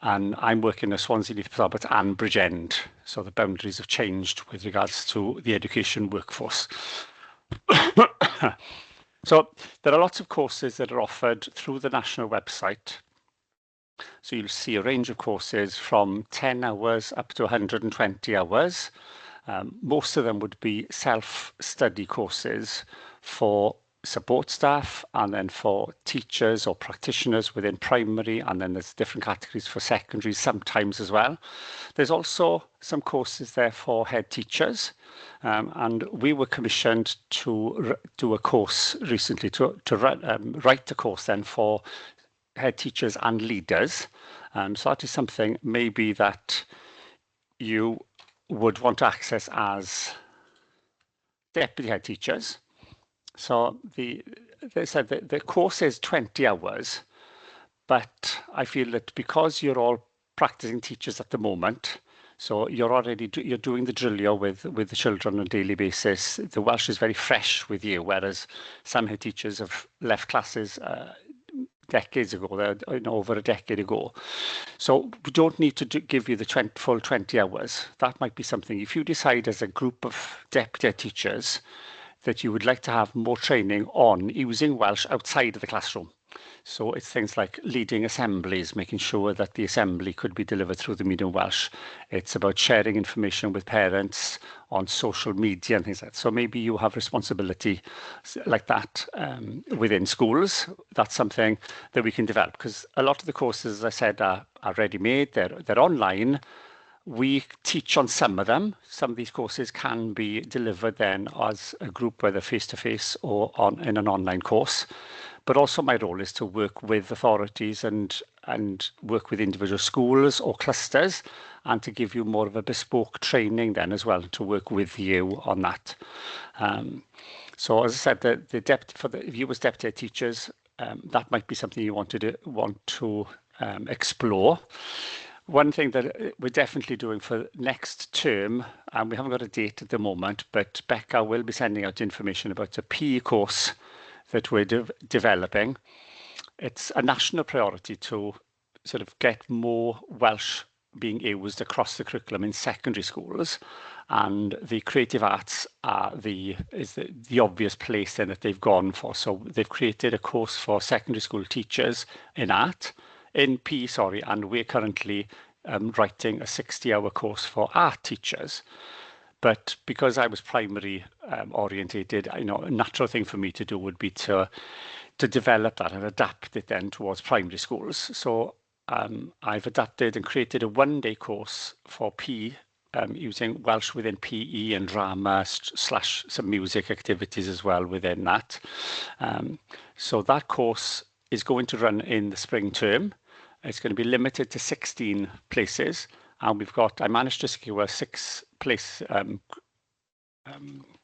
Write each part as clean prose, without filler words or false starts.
and I'm working at Swansea, Neath Talbot and Bridgend. So the boundaries have changed with regards to the education workforce. So there are lots of courses that are offered through the national website. So you'll see a range of courses from 10 hours up to 120 hours. Most of them would be self-study courses for support staff, and then for teachers or practitioners within primary, and then there's different categories for secondary sometimes as well. There's also some courses there for head teachers, and we were commissioned to do a course recently, to write a course then for head teachers and leaders. So that is something maybe that you would want to access as deputy head teachers. So they said that the course is 20 hours, but I feel that because you're all practicing teachers at the moment, so you're doing the drilio with the children on a daily basis. The Welsh is very fresh with you, whereas some head teachers have left classes decades ago, over a decade ago. So we don't need to give you the full 20 hours. That might be something, if you decide as a group of deputy teachers that you would like to have more training on using Welsh outside of the classroom. So it's things like leading assemblies, making sure that the assembly could be delivered through the medium Welsh. It's about sharing information with parents on social media and things like that. So maybe you have responsibility like that within schools. That's something that we can develop, because a lot of the courses, as I said, are ready-made. They're online. We teach on some of them. Some of these courses can be delivered then as a group, whether face-to-face or in an online course. But also my role is to work with authorities and work with individual schools or clusters, and to give you more of a bespoke training then as well, to work with you on that. So as I said, if you as deputy teachers, that might be something you want to explore. One thing that we're definitely doing for next term, and we haven't got a date at the moment, but Becca will be sending out information about a PE course that we're developing. It's a national priority to sort of get more Welsh being used across the curriculum in secondary schools, and the creative arts is the obvious place then that they've gone for. So they've created a course for secondary school teachers in PE, and we're currently writing a 60-hour course for art teachers. But because I was primary orientated, a natural thing for me to do would be to develop that and adapt it then towards primary schools. So I've adapted and created a one-day course for PE using Welsh within PE and drama / some music activities as well within that. So that course is going to run in the spring term. It's going to be limited to 16 places. And I managed to secure a 6-place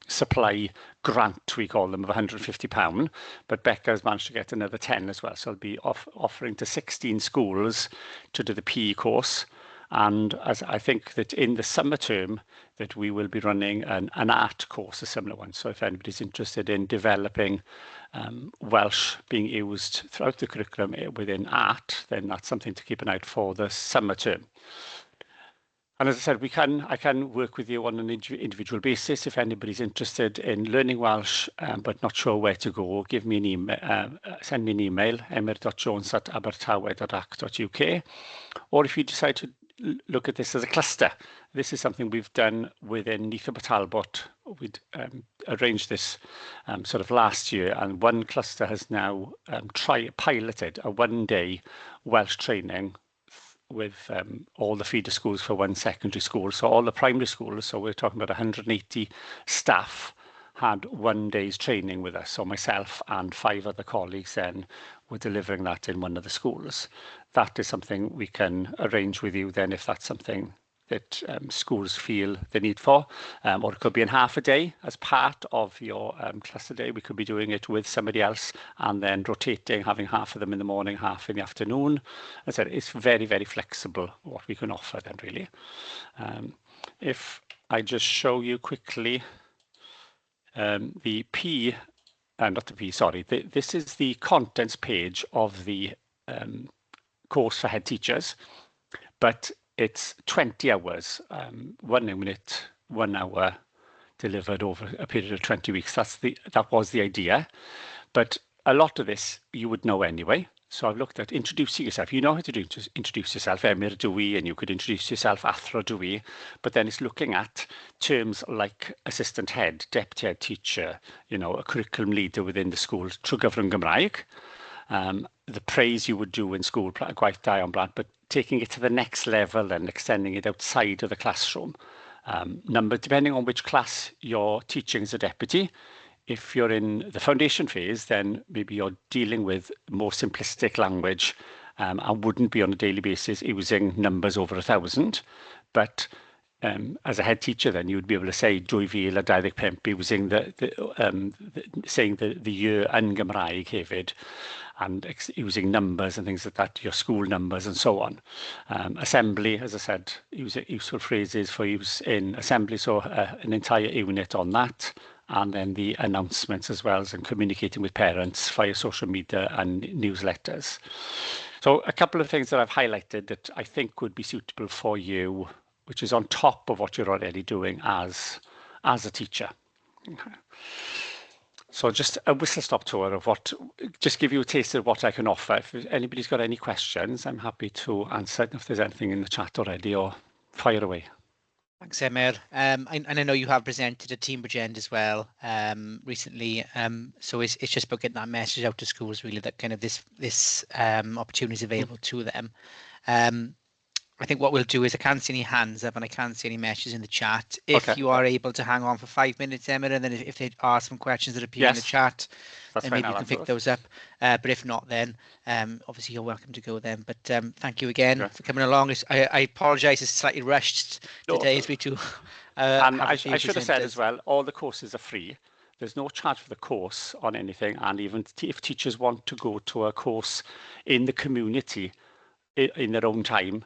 supply grant, we call them, of £150, but Becca has managed to get another 10 as well. So I'll be offering to 16 schools to do the PE course. And as I think that in the summer term that we will be running an art course, a similar one. So if anybody's interested in developing Welsh being used throughout the curriculum within art, then that's something to keep an eye out for the summer term. And as I said, I can work with you on an individual basis. If anybody's interested in learning Welsh but not sure where to go, give me an email, send me an email, emyr.jones@abertawe.ac.uk. Or if you decide to look at this as a cluster, this is something we've done within Neath Talbot. We'd arranged this sort of last year, and one cluster has now piloted a one-day Welsh training with all the feeder schools for one secondary school. So all the primary schools, so we're talking about 180 staff, had one day's training with us. So myself and 5 other colleagues then were delivering that in one of the schools. That is something we can arrange with you then if that's something that schools feel the need for, or it could be in half a day as part of your cluster day. We could be doing it with somebody else and then rotating, having half of them in the morning, half in the afternoon. As I said, it's very, very flexible what we can offer then, really. If I just show you quickly the P, not the P, sorry, this is the contents page of the course for head teachers. but it's 20 hours, 1 unit, 1 hour delivered over a period of 20 weeks. That was the idea. But a lot of this you would know anyway. So I've looked at introducing yourself. You know how to introduce yourself, Emyr, do we? And you could introduce yourself, Athro, do we? But then it's looking at terms like assistant head, deputy head teacher, you know, a curriculum leader within the school, trwy gyfrwng Gymraeg. The praise you would do in school, gwaith da on blant, but taking it to the next level and extending it outside of the classroom. Depending on which class you're teaching as a deputy, if you're in the foundation phase, then maybe you're dealing with more simplistic language and wouldn't be on a daily basis using numbers over 1,000. But as a head teacher, then you would be able to say 2025 using saying the year yn Gymraeg hefyd, and using numbers and things like that, your school numbers and so on. Assembly, as I said, useful phrases for use in assembly, so an entire unit on that, and then the announcements as well as communicating with parents via social media and newsletters. So a couple of things that I've highlighted that I think would be suitable for you, which is on top of what you're already doing as a teacher. Okay. So just a whistle-stop tour of just give you a taste of what I can offer. If anybody's got any questions, I'm happy to answer if there's anything in the chat already, or fire away. Thanks, Emyr. And I know you have presented at Team Bridgend as well recently. So it's just about getting that message out to schools, really, that kind of this opportunity is available to them. I think what we'll do is I can't see any hands up and I can't see any messages in the chat. If you are able to hang on for 5 minutes, Emyr, and then if there are some questions that appear in the chat, then maybe you can pick those up. But if not, then obviously you're welcome to go then. But thank you again for coming along. I apologise, it's slightly rushed today as we do. And I should have said as well, all the courses are free. There's no charge for the course on anything. And even if teachers want to go to a course in the community in their own time,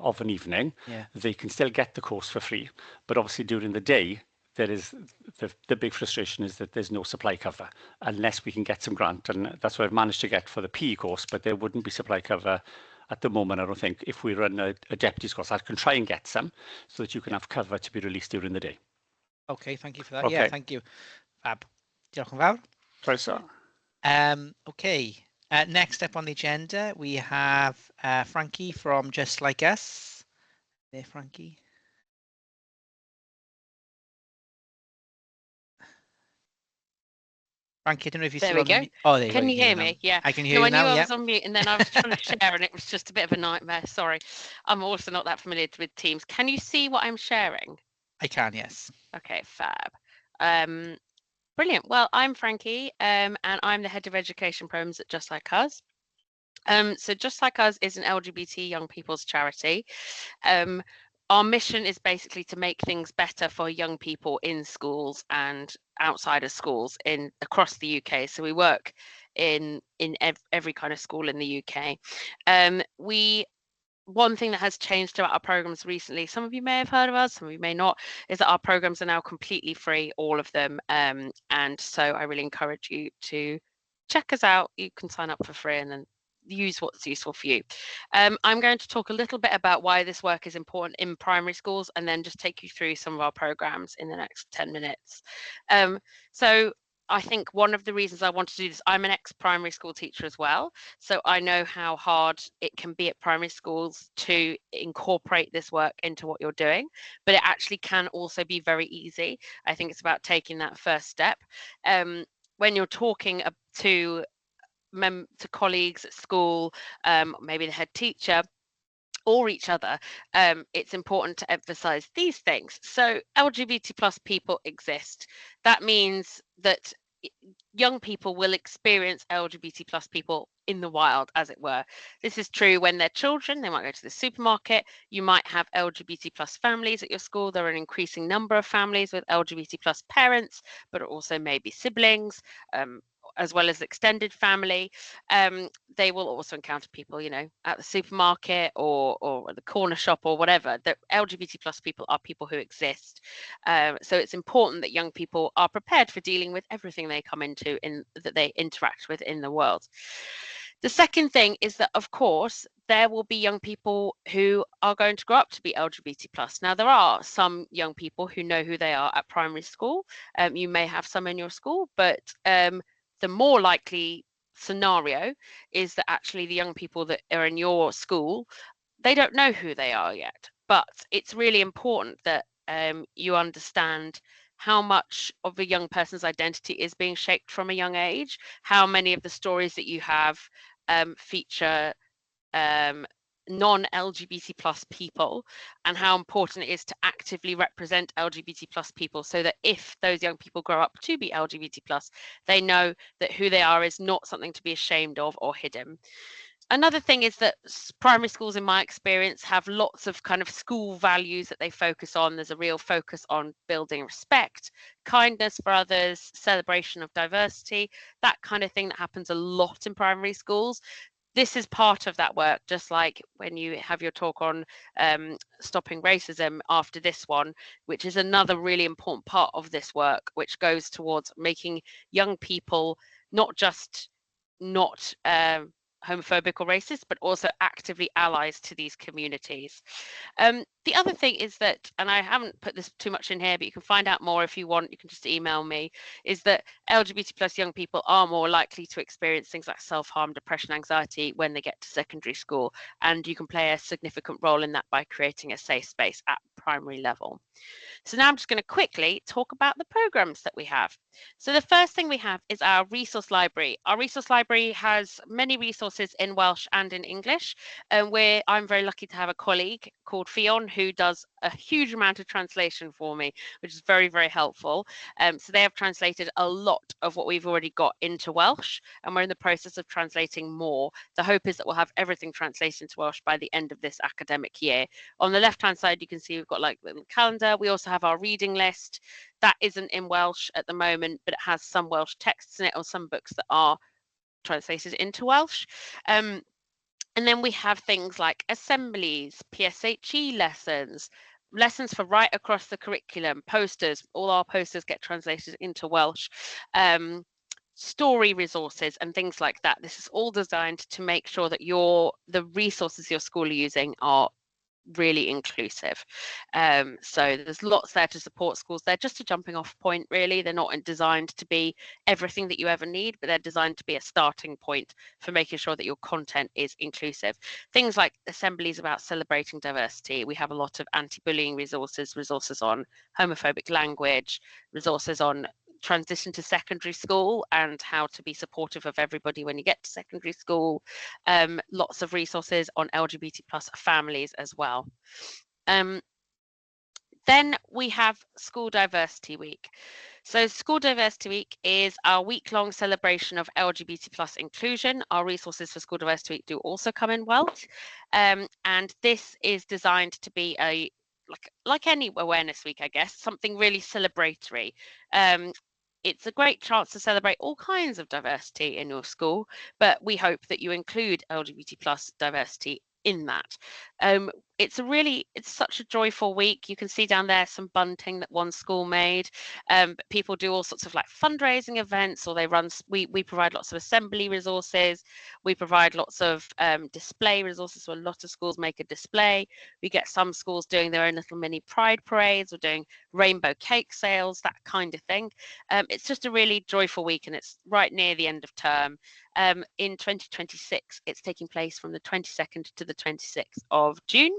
of an evening, they can still get the course for free. But obviously during the day, there is the big frustration is that there's no supply cover unless we can get some grant. And that's what I've managed to get for the PE course, but there wouldn't be supply cover at the moment, I don't think. If we run a deputy's course, I can try and get some so that you can have cover to be released during the day. Okay, thank you for that. Okay. Yeah, thank you. Fab. Diolch yn fawr. Croeso. Okay. Next up on the agenda, we have Frankie from Just Like Us. There, Frankie. Frankie, I don't know if you there we go. Oh, there you Can go. you hear me? Yeah. I can hear you now. I knew I was on mute and then I was trying to share and it was just a bit of a nightmare. Sorry. I'm also not that familiar with Teams. Can you see what I'm sharing? I can, yes. Okay, fab. Brilliant. Well, I'm Frankie and I'm the Head of Education Programs at Just Like Us. So Just Like Us is an LGBT young people's charity. Our mission is basically to make things better for young people in schools and outside of schools across the UK. So we work in every kind of school in the UK. One thing that has changed about our programs recently, some of you may have heard of us, some of you may not, is that our programs are now completely free, all of them. And so I really encourage you to check us out. You can sign up for free and then use what's useful for you. I'm going to talk a little bit about why this work is important in primary schools and then just take you through some of our programs in the next 10 minutes. So I think one of the reasons I want to do this, I'm an ex-primary school teacher as well, so I know how hard it can be at primary schools to incorporate this work into what you're doing, but it actually can also be very easy. I think it's about taking that first step. When you're talking to colleagues at school, maybe the head teacher, or each other, it's important to emphasize these things. So LGBT plus people exist. That means that young people will experience LGBT plus people in the wild, as it were. This is true when they're children. They might go to the supermarket. You might have LGBT plus families at your school. There are an increasing number of families with LGBT plus parents, but also maybe siblings, as well as extended family. They will also encounter people, at the supermarket or at the corner shop or whatever. The LGBT plus people are people who exist. So it's important that young people are prepared for dealing with everything they come into that they interact with in the world. The second thing is that, of course, there will be young people who are going to grow up to be LGBT+. Now, there are some young people who know who they are at primary school. You may have some in your school, but the more likely scenario is that actually the young people that are in your school, they don't know who they are yet. But it's really important that you understand how much of a young person's identity is being shaped from a young age, how many of the stories that you have feature non-LGBT plus people, and how important it is to actively represent LGBT plus people, so that if those young people grow up to be LGBT plus, they know that who they are is not something to be ashamed of or hidden. Another thing is that primary schools, in my experience, have lots of kind of school values that they focus on. There's a real focus on building respect, kindness for others, celebration of diversity, that kind of thing that happens a lot in primary schools. This is part of that work, just like when you have your talk on stopping racism after this one, which is another really important part of this work, which goes towards making young people not just not homophobic or racist, but also actively allies to these communities. The other thing is that, and I haven't put this too much in here, but you can find out more if you want, you can just email me, is that LGBT plus young people are more likely to experience things like self-harm, depression, anxiety when they get to secondary school. And you can play a significant role in that by creating a safe space at primary level. So now I'm just going to quickly talk about the programs that we have. So the first thing we have is our resource library. Our resource library has many resources in Welsh and in English, where I'm very lucky to have a colleague called Fionn who does a huge amount of translation for me, which is very, very helpful. So they have translated a lot of what we've already got into Welsh, and we're in the process of translating more. The hope is that we'll have everything translated into Welsh by the end of this academic year. On the left-hand side, you can see we've got like the calendar. We also have our reading list. That isn't in Welsh at the moment, but it has some Welsh texts in it, or some books that are translated into Welsh. And then we have things like assemblies, PSHE lessons, lessons for right across the curriculum, posters. All our posters get translated into Welsh. Story resources and things like that. This is all designed to make sure that the resources your school are using are really inclusive. So there's lots there to support schools. They're just a jumping off point, really. They're not designed to be everything that you ever need, but they're designed to be a starting point for making sure that your content is inclusive. Things like assemblies about celebrating diversity. We have a lot of anti-bullying resources, resources on homophobic language, resources on transition to secondary school and how to be supportive of everybody when you get to secondary school. Lots of resources on LGBT plus families as well. Then we have School Diversity Week. So School Diversity Week is our week-long celebration of LGBT plus inclusion. Our resources for School Diversity Week do also come in Welsh. And this is designed to be a like any awareness week, I guess, something really celebratory. It's a great chance to celebrate all kinds of diversity in your school, but we hope that you include LGBT plus diversity in that. It's such a joyful week. You can see down there some bunting that one school made. But people do all sorts of like fundraising events, or we provide lots of assembly resources. We provide lots of display resources. So a lot of schools make a display. We get some schools doing their own little mini pride parades or doing rainbow cake sales, that kind of thing. It's just a really joyful week, and it's right near the end of term. In 2026, it's taking place from the 22nd to the 26th of June.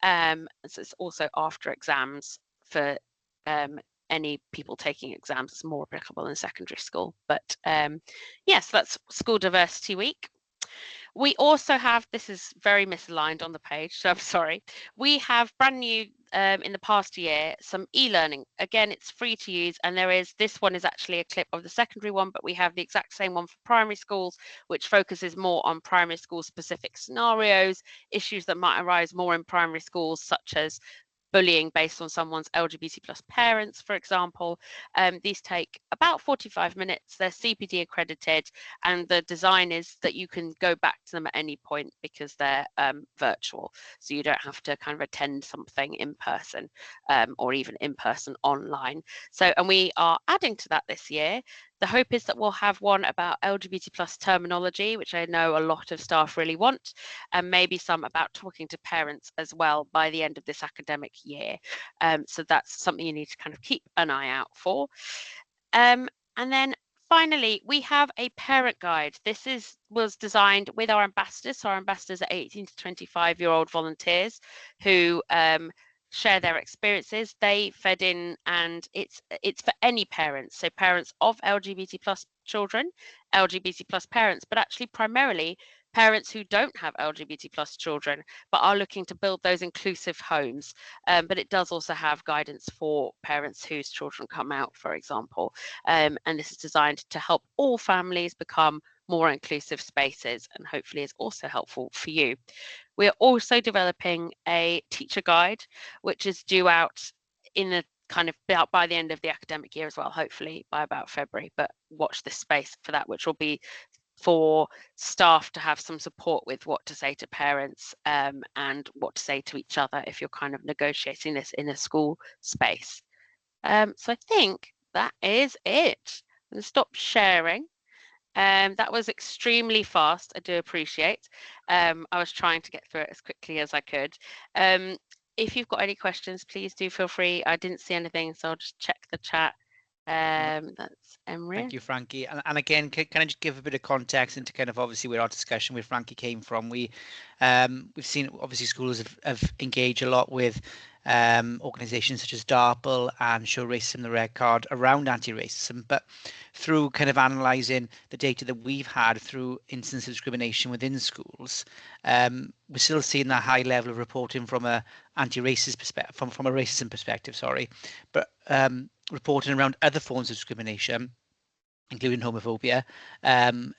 So it's also after exams for any people taking exams. It's more applicable in secondary school. But yes, that's School Diversity Week. We also have, this is very misaligned on the page, so I'm sorry. We have brand new in the past year, some e-learning. Again, it's free to use, and this one is actually a clip of the secondary one, but we have the exact same one for primary schools, which focuses more on primary school specific scenarios, issues that might arise more in primary schools, such as bullying based on someone's LGBT plus parents, for example. These take about 45 minutes. They're CPD accredited, and the design is that you can go back to them at any point because they're virtual. So you don't have to kind of attend something in person or even in person online. So, and we are adding to that this year The hope is that we'll have one about LGBT plus terminology, which I know a lot of staff really want, and maybe some about talking to parents as well by the end of this academic year. So that's something you need to kind of keep an eye out for. And then finally, we have a parent guide. This was designed with our ambassadors. So our ambassadors are 18 to 25-year-old volunteers who share their experiences. They fed in, and it's for any parents. So parents of LGBT plus children, LGBT plus parents, but actually primarily parents who don't have LGBT plus children, but are looking to build those inclusive homes. But it does also have guidance for parents whose children come out, for example. And this is designed to help all families become more inclusive spaces, and hopefully is also helpful for you. We're also developing a teacher guide, which is due out in the kind of by the end of the academic year as well, hopefully by about February, but watch this space for that, which will be for staff to have some support with what to say to parents and what to say to each other if you're kind of negotiating this in a school space. So I think that is it. I'm going to stop sharing. That was extremely fast. I do appreciate. I was trying to get through it as quickly as I could. If you've got any questions, please do feel free. I didn't see anything, so I'll just check the chat. That's Emre. Thank you, Frankie. And again, can I just give a bit of context into kind of obviously where our discussion with Frankie came from? We've seen obviously schools have engaged a lot with organisations such as DARPL and Show Racism the Red Card around anti-racism, but through kind of analysing the data that we've had through instances of discrimination within schools, we're still seeing that high level of reporting from a anti-racist perspective, from a racism perspective, sorry, but reporting around other forms of discrimination, including homophobia,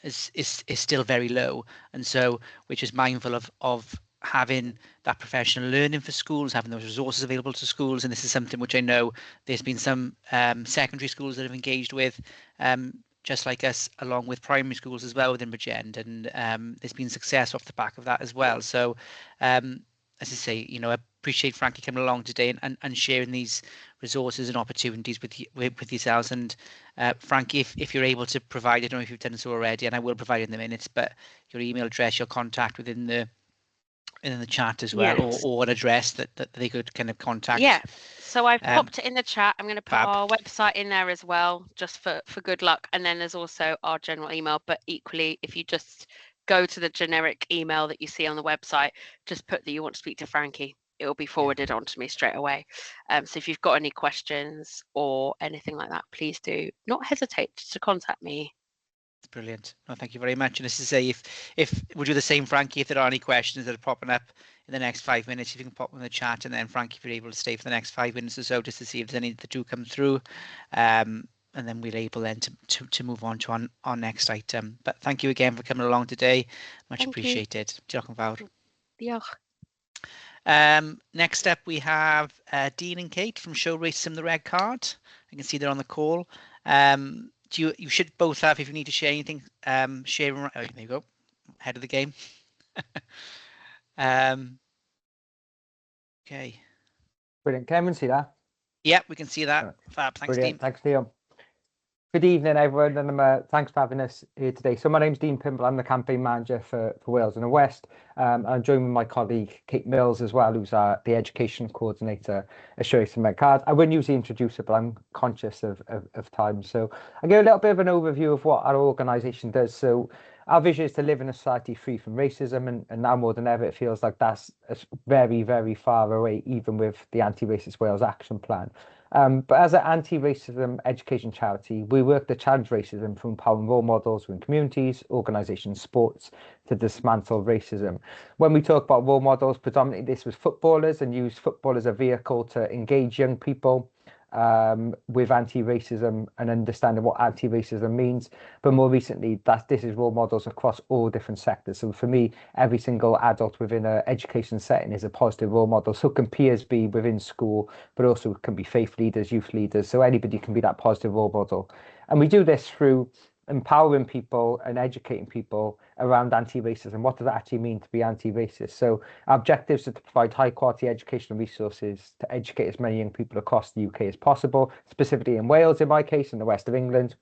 is still very low. And so we're just mindful of having that professional learning for schools, having those resources available to schools. And this is something which I know there's been some secondary schools that have engaged with, just like us, along with primary schools as well within Bridgend. And there's been success off the back of that as well. So as I say, you know, I appreciate Frankie coming along today and sharing these resources and opportunities with yourselves. And Frankie, if you're able to provide, I don't know if you've done so already, and I will provide in the minutes, but your email address, your contact within the chat as well, Yes. or an address that they could kind of contact. Yeah, so I've popped it in the chat. I'm going to put fab. our website in there as well, just for good luck. And then there's also our general email, but equally, if you just go to the generic email that you see on the website, just put that you want to speak to Frankie. It will be forwarded on to me straight away. So if you've got any questions or anything like that, please do not hesitate to contact me. It's brilliant. No, thank you very much. And as I say, if we'll do the same, Frankie, if there are any questions that are popping up in the next 5 minutes, if you can pop them in the chat, and then Frankie, if you're able to stay for the next 5 minutes or so, just to see if there's any that do come through. And then we're able then to move on to our next item. But thank you again for coming along today. Much appreciated. Diolch yn fawr. Diolch. Next up, we have Dean and Kate from Show Racism the Red Card. I can see they're on the call. You should both have, if you need to share anything, share. Oh, there you go. Head of the game. Okay. Brilliant. Can everyone see that? Yeah, we can see that. Fab. Thanks, Brilliant. Dean. Thanks, Liam. Good evening, everyone, and thanks for having us here today. So my name's Dean Pimble. I'm the campaign manager for Wales and the West. I'm joined with my colleague Kate Mills as well, who's the education coordinator at Show Racism Red Card. I wouldn't usually introduce her, but I'm conscious of time. So I'll give a little bit of an overview of what our organisation does. So our vision is to live in a society free from racism, and now more than ever, it feels like that's very, very far away, even with the Anti-Racist Wales Action Plan. But as an anti-racism education charity, we work to challenge racism from empowering role models within communities, organisations, sports to dismantle racism. When we talk about role models, predominantly this was footballers, and use football as a vehicle to engage young people with anti-racism and understanding what anti-racism means. But more recently, this is role models across all different sectors. So for me, every single adult within an education setting is a positive role model. So can peers be within school, but also can be faith leaders, youth leaders. So anybody can be that positive role model. And we do this through empowering people and educating people around anti-racism. What does that actually mean to be anti-racist? So our objectives are to provide high quality educational resources to educate as many young people across the UK as possible, specifically in Wales, in my case, in the west of England,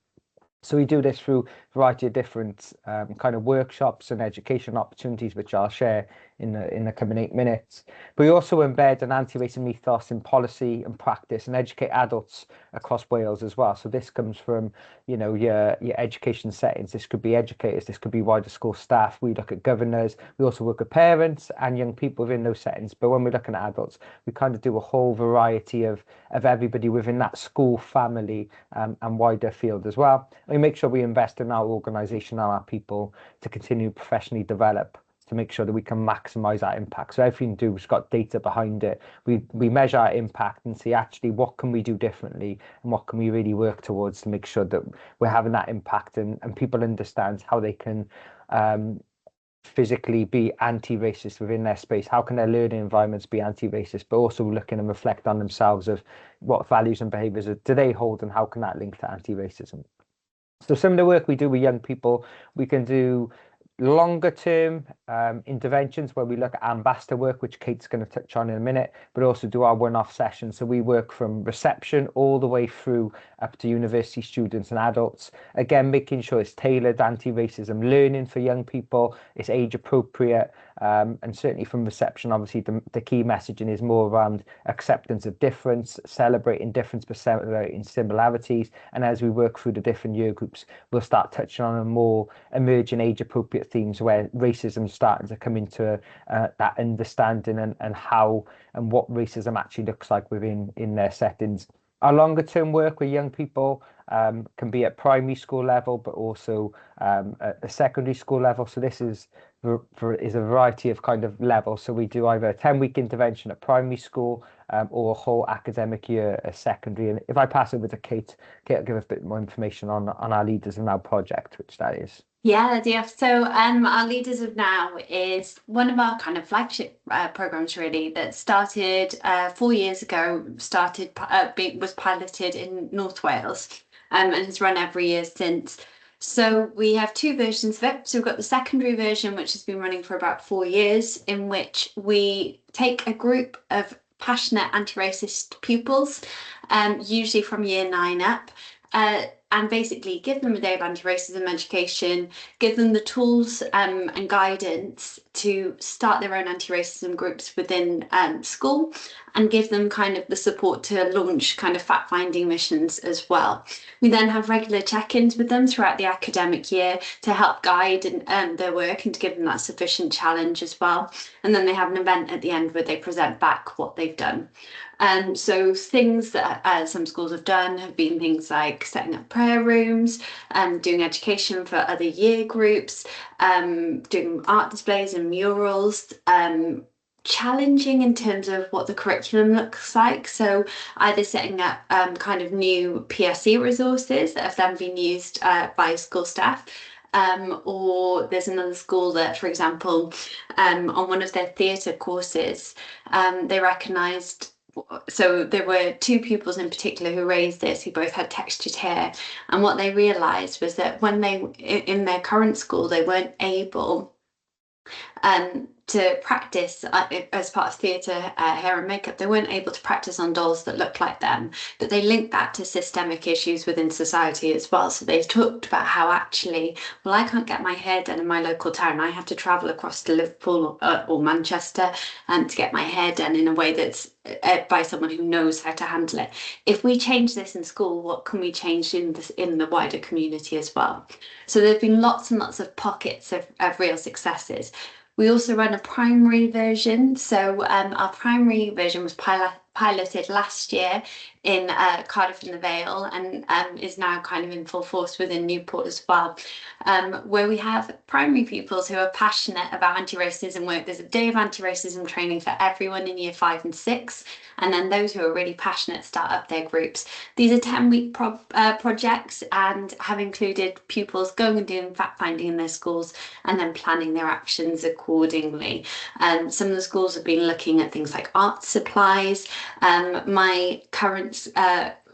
So we do this through a variety of different kind of workshops and education opportunities, which I'll share in the coming 8 minutes. But we also embed an anti-racism ethos in policy and practice and educate adults across Wales as well. So this comes from, your education settings. This could be educators, this could be wider school staff. We look at governors. We also work with parents and young people within those settings. But when we're looking at adults, we kind of do a whole variety of everybody within that school family and wider field as well. We make sure we invest in our organisation and our people to continue professionally develop, to make sure that we can maximize that impact. So everything we do has got data behind it. We measure our impact and see actually what can we do differently and what can we really work towards to make sure that we're having that impact and people understand how they can physically be anti-racist within their space. How can their learning environments be anti-racist, but also looking and reflect on themselves of what values and behaviors do they hold and how can that link to anti-racism. So some of the work we do with young people, we can do longer term interventions where we look at ambassador work, which Kate's going to touch on in a minute, but also do our one-off sessions. So we work from reception all the way through up to university students and adults. Again, making sure it's tailored anti-racism learning for young people, it's age appropriate, and certainly from reception, obviously the key messaging is more around acceptance of difference, celebrating difference but celebrating similarities. And as we work through the different year groups, we'll start touching on a more emerging age appropriate themes where racism is starting to come into that understanding and how and what racism actually looks like in their settings. Our longer term work with young people can be at primary school level, but also at the secondary school level. So this is a variety of kind of levels. So we do either a 10-week intervention at primary school or a whole academic year at secondary. And if I pass over to Kate will give a bit more information on our Leaders of Now project, which that is. Yeah. So our Leaders of Now is one of our kind of flagship programs really that started 4 years ago, was piloted in North Wales and has run every year since. So we have two versions of it. So we've got the secondary version, which has been running for about 4 years, in which we take a group of passionate anti-racist pupils, usually from year 9 up, and basically give them a day of anti-racism education, give them the tools and guidance to start their own anti-racism groups within school, and give them kind of the support to launch kind of fact-finding missions as well. We then have regular check-ins with them throughout the academic year to help guide their work and to give them that sufficient challenge as well. And then they have an event at the end where they present back what they've done. So things that some schools have done have been things like setting up prayer rooms, doing education for other year groups, doing art displays and murals, challenging in terms of what the curriculum looks like. So either setting up kind of new PSE resources that have then been used by school staff. Or there's another school that, for example, on one of their theatre courses, they recognised. So there were 2 pupils in particular who raised this, who both had textured hair. And what they realised was that when in their current school, they weren't able to practice as part of theatre hair and makeup. They weren't able to practice on dolls that looked like them, but they linked that to systemic issues within society as well. So they talked about how actually, well, I can't get my hair done in my local town. I have to travel across to Liverpool or Manchester to get my hair done in a way that's by someone who knows how to handle it. If we change this in school, what can we change in the wider community as well? So there've been lots and lots of pockets of real successes. We also run a primary version. So our primary version was piloted last year in Cardiff and the Vale, and is now kind of in full force within Newport as well, where we have primary pupils who are passionate about anti-racism work. There's a day of anti-racism training for everyone in year 5 and 6, and then those who are really passionate start up their groups. These are 10-week projects and have included pupils going and doing fact-finding in their schools and then planning their actions accordingly. Some of the schools have been looking at things like art supplies.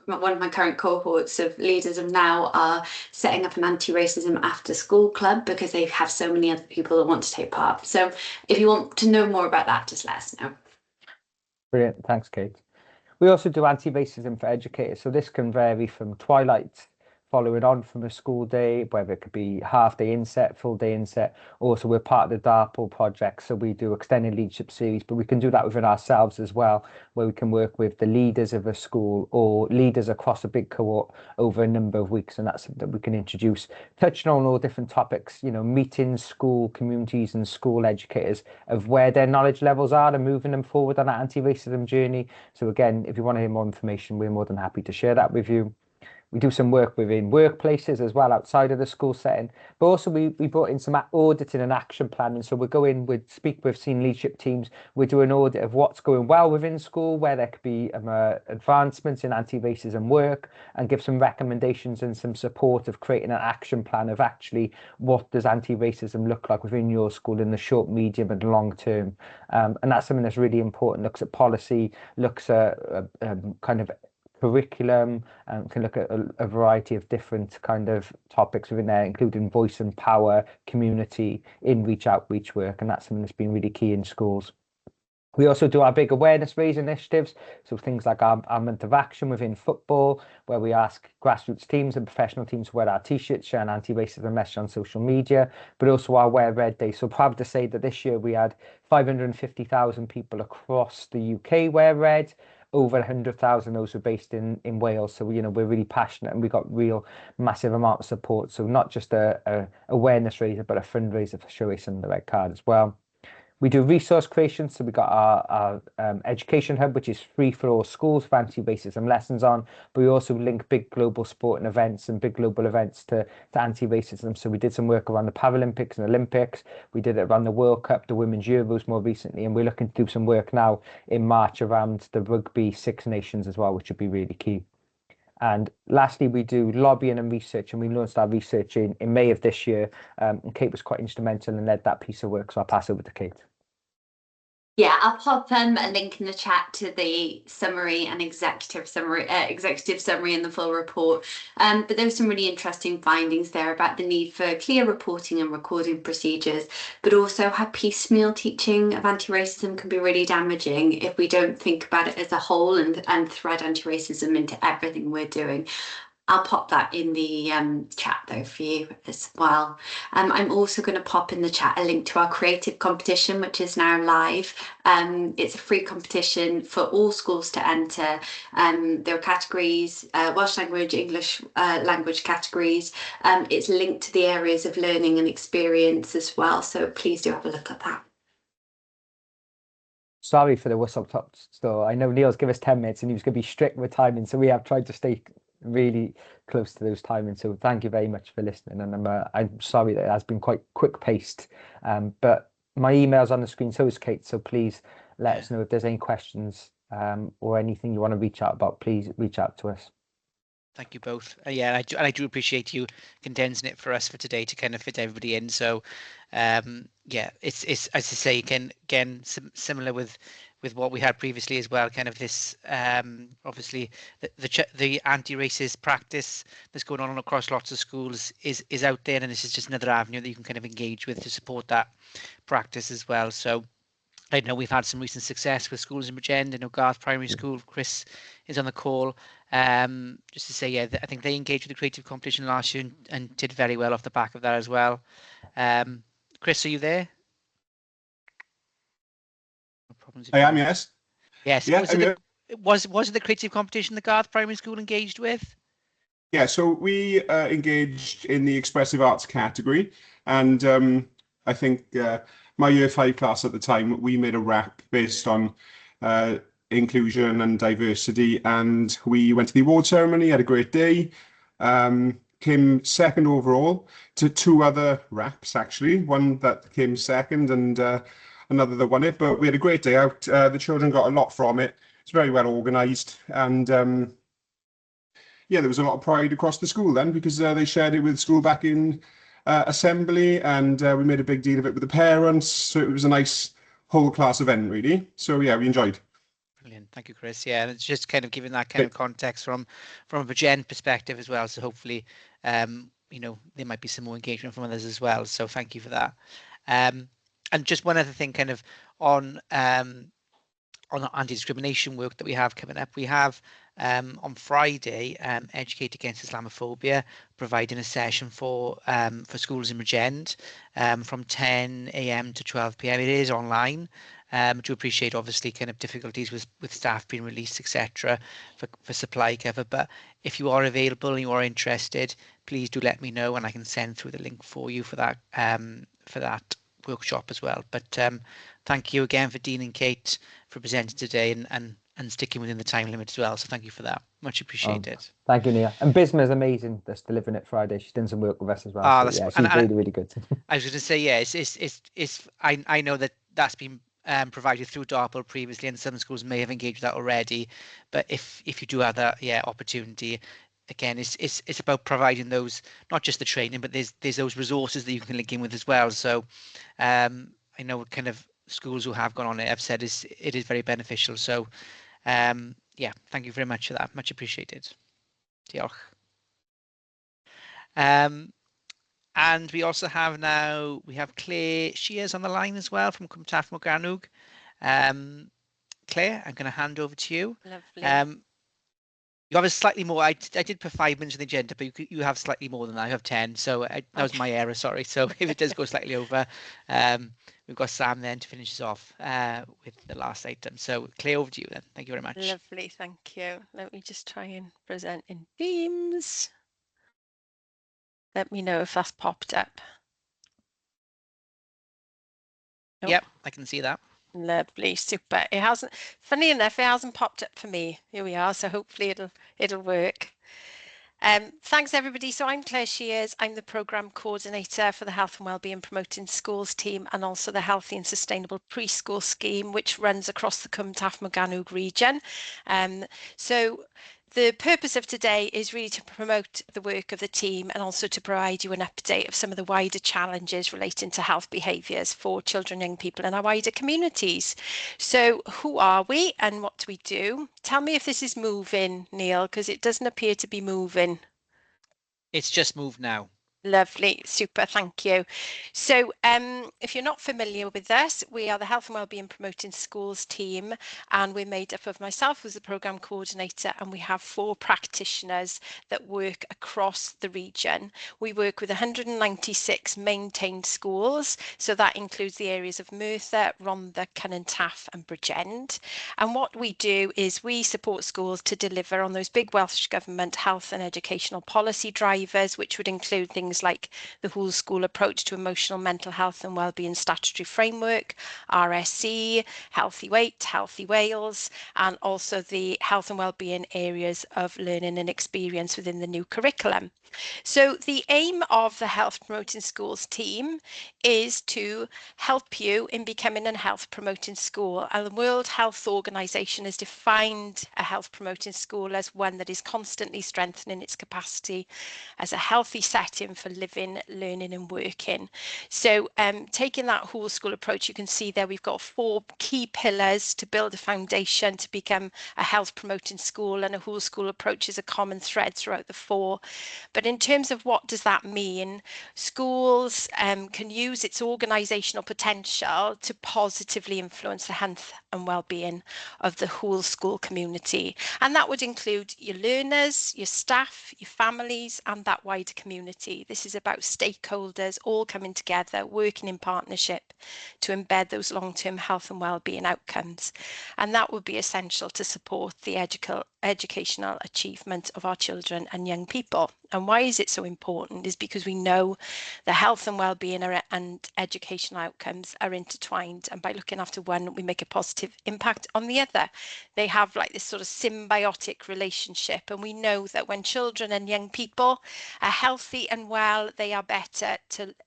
One of my current cohorts of Leaders of Now are setting up an anti-racism after school club because they have so many other people that want to take part. So if you want to know more about that, just let us know. Brilliant, thanks Kate. We also do anti-racism for educators. So this can vary from twilight following on from a school day, whether it could be half day inset, full day inset. Also, we're part of the DARPO project, so we do extended leadership series, but we can do that within ourselves as well, where we can work with the leaders of a school or leaders across a big cohort over a number of weeks, and that's something that we can introduce, touching on all different topics, you know, meeting school communities and school educators of where their knowledge levels are and moving them forward on that anti-racism journey. So again, if you want to hear more information, we're more than happy to share that with you. We do some work within workplaces as well outside of the school setting, but also we brought in some auditing and action planning. So we'll go in, we'd speak with senior leadership teams, we do an audit of what's going well within school, where there could be advancements in anti-racism work, and give some recommendations and some support of creating an action plan of actually what does anti-racism look like within your school in the short, medium and long term. And that's something that's really important, looks at policy, looks at kind of curriculum, can look at a variety of different kind of topics within there, including voice and power, community, in-reach, outreach work, and that's something that's been really key in schools. We also do our big awareness raising initiatives, so things like our month of action within football, where we ask grassroots teams and professional teams to wear our t-shirts, share an anti-racism message on social media, but also our Wear Red Day. So proud to say that this year we had 550,000 people across the UK wear red, over 100,000 those were based in Wales. So, you know, we're really passionate and we got real massive amount of support. So not just a awareness raiser, but a fundraiser for Show Racism the Red Card as well. We do resource creation, so we got our education hub, which is free for all schools for anti-racism lessons on, but we also link big global sporting events and big global events to anti-racism. So we did some work around the Paralympics and Olympics, we did it around the World Cup, the Women's Euros more recently, and we're looking to do some work now in March around the Rugby Six Nations as well, which would be really key. And lastly, we do lobbying and research, and we launched our research in May of this year, and Kate was quite instrumental and led that piece of work, so I'll pass over to Kate. Yeah, I'll pop a link in the chat to the summary and executive summary in the full report. But there were some really interesting findings there about the need for clear reporting and recording procedures, but also how piecemeal teaching of anti-racism can be really damaging if we don't think about it as a whole and thread anti-racism into everything we're doing. I'll pop that in the chat though for you as well. I'm also going to pop in the chat a link to our creative competition, which is now live. It's a free competition for all schools to enter. There are categories, Welsh language, English language categories. It's linked to the areas of learning and experience as well. So please do have a look at that. Sorry for the whistle top store. I know Neil's given us 10 minutes and he was going to be strict with timing, so we have tried to stay really close to those timings. So thank you very much for listening. And I'm sorry that it has been quite quick paced, but my email's on the screen, so is Kate. So please let us know if there's any questions or anything you want to reach out about. Please reach out to us. Thank you both. Yeah, I do appreciate you condensing it for us for today to kind of fit everybody in. So, yeah, it's as I say, again similar with what we had previously as well. Kind of this, obviously, the anti-racist practice that's going on across lots of schools is out there, and this is just another avenue that you can kind of engage with to support that practice as well. So, I know we've had some recent success with schools in Bridgend. I know Garth Primary School, Chris is on the call. Just to say, yeah, I think they engaged with the creative competition last year and did very well off the back of that as well. Chris, are you there? No problems. I am, yes. Yes. Yeah, was it the creative competition that Garth Primary School engaged with? Yeah, so we engaged in the expressive arts category, and I think my year 5 class at the time, we made a rap based on inclusion and diversity, and we went to the award ceremony, had a great day, came second overall to 2 other raps actually, one that came second and another that won it, but we had a great day out. The children got a lot from it. It's very well organised, and yeah, there was a lot of pride across the school then, because they shared it with school back in assembly, and we made a big deal of it with the parents, so it was a nice whole class event really. So yeah, we enjoyed. Brilliant, thank you, Chris. Yeah, and it's just kind of giving that kind of context from a Bridgend perspective as well. So hopefully, you know, there might be some more engagement from others as well. So thank you for that. And just one other thing, kind of on on the anti-discrimination work that we have coming up. We have on Friday, Educate Against Islamophobia, providing a session for schools in Regent from 10 a.m. to 12 p.m. It is online. Do appreciate obviously kind of difficulties with staff being released, etc. for supply cover. But if you are available and you are interested, please do let me know, and I can send through the link for you for that workshop as well. But thank you again for Dean and Kate for presenting today and sticking within the time limit as well. So thank you for that. Much appreciated. Thank you, Nia. And Bisma is amazing. That's delivering it Friday. She's done some work with us as well. Oh, so, yeah, she's really, really good. I was going to say, yeah, it's I know that's been provided through DARPL previously, and some schools may have engaged with that already. But if you do have that opportunity, again, it's about providing those, not just the training, but there's those resources that you can link in with as well. So I know kind of schools who have gone on it have said it is very beneficial. So yeah, thank you very much for that. Much appreciated. Diolch. And we also have we have Claire Shears on the line as well from Cwm Taf Morgannwg. Claire, I'm going to hand over to you. Lovely. You have a slightly more. I did put 5 minutes on the agenda, but you have slightly more than that. I have 10, so that was my error. Sorry. So if it does go slightly over, we've got Sam then to finish us off with the last item. So Claire, over to you then. Thank you very much. Lovely, thank you. Let me just try and present in Teams. Let me know if that's popped up. Oh. Yep, I can see that. Lovely, super. It hasn't, funny enough, it hasn't popped up for me. Here we are, so hopefully it'll work. Thanks everybody. So I'm Claire Shears. I'm the Programme Coordinator for the Health and Wellbeing Promoting Schools team, and also the Healthy and Sustainable Preschool Scheme, which runs across the Cwm Taf Morgannwg region. So the purpose of today is really to promote the work of the team and also to provide you an update of some of the wider challenges relating to health behaviours for children and young people in our wider communities. So who are we and what do we do? Tell me if this is moving, Neil, because it doesn't appear to be moving. It's just moved now. Lovely, super, thank you. So if you're not familiar with us, we are the Health and Wellbeing Promoting Schools team, and we're made up of myself as the Programme Coordinator, and we have 4 practitioners that work across the region. We work with 196 maintained schools, so that includes the areas of Merthyr, Rhondda, Cwm Taf and Bridgend. And what we do is we support schools to deliver on those big Welsh Government health and educational policy drivers, which would include things like the whole school approach to emotional mental health and wellbeing statutory framework, RSE, Healthy Weight, Healthy Wales, and also the health and wellbeing areas of learning and experience within the new curriculum. So the aim of the Health Promoting Schools team is to help you in becoming a health promoting school. And the World Health Organization has defined a health promoting school as one that is constantly strengthening its capacity as a healthy setting for living, learning and working. So taking that whole school approach, you can see there we've got 4 key pillars to build a foundation to become a health promoting school, and a whole school approach is a common thread throughout the 4. But in terms of what does that mean, schools can use its organisational potential to positively influence the health and well-being of the whole school community. And that would include your learners, your staff, your families and that wider community. This is about stakeholders all coming together, working in partnership to embed those long-term health and well-being outcomes. And that would be essential to support the educational achievement of our children and young people. And why is it so important is because we know the health and well-being and educational outcomes are intertwined, and by looking after one we make a positive impact on the other. They have like this sort of symbiotic relationship, and we know that when children and young people are healthy and well, they are better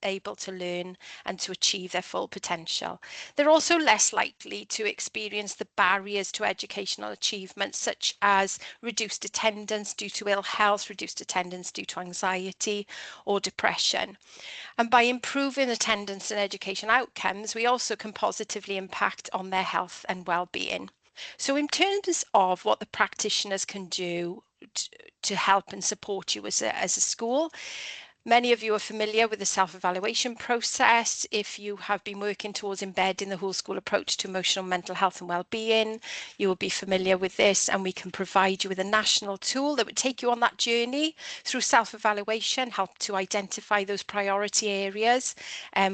able to learn and to achieve their full potential. They're also less likely to experience the barriers to educational achievement, such as reduced attendance due to ill health, reduced attendance due to anxiety or depression. And by improving attendance and education outcomes, we also can positively impact on their health and well-being. So in terms of what the practitioners can do to help and support you as a school, Many of you are familiar with the self-evaluation process. If you have been working towards embedding the whole school approach to emotional mental health and well-being, you will be familiar with this, and we can provide you with a national tool that would take you on that journey through self-evaluation, help to identify those priority areas